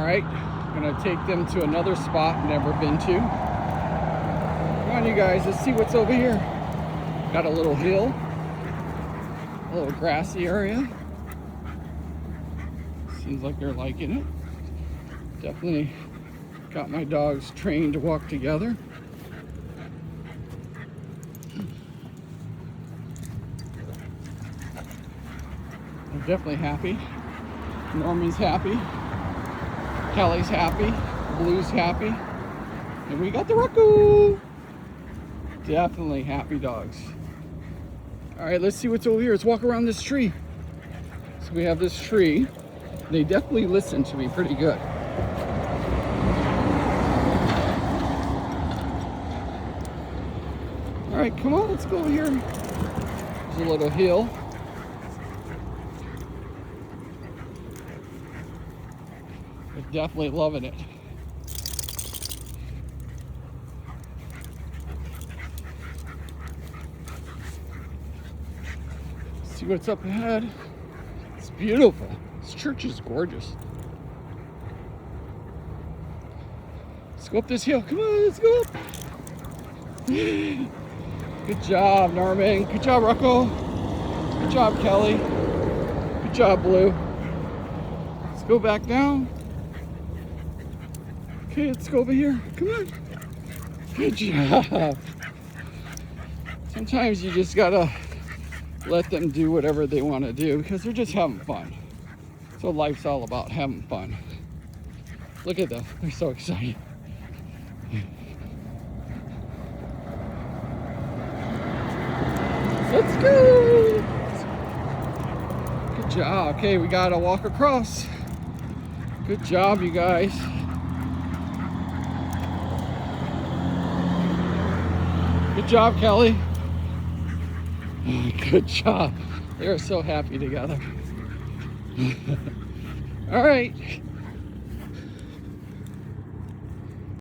right, I'm gonna take them to another spot never been to. Come on, you guys, let's see what's over here. Got a little hill, a little grassy area. Seems like they're liking it. Definitely got my dogs trained to walk together. They're definitely happy. Norman's happy. Kelly's happy. Blue's happy. And we got the Rocco. Definitely happy dogs. All right, let's see what's over here. Let's walk around this tree. So we have this tree. They definitely listen to me pretty good. All right, come on, let's go over here. There's a little hill. They're definitely loving it. See what's up ahead. It's beautiful. This church is gorgeous. Let's go up this hill. Come on, let's go up. Good job, Norman. Good job, Rocco. Good job, Kelly. Good job, Blue. Let's go back down. Okay, let's go over here. Come on. Good job. Sometimes you just gotta let them do whatever they want to do because they're just having fun. So life's all about having fun. Look at them. They're so excited. Let's go. Good job. Okay, we gotta walk across. Good job, you guys. Good job, Kelly. Good job. They're so happy together. All right.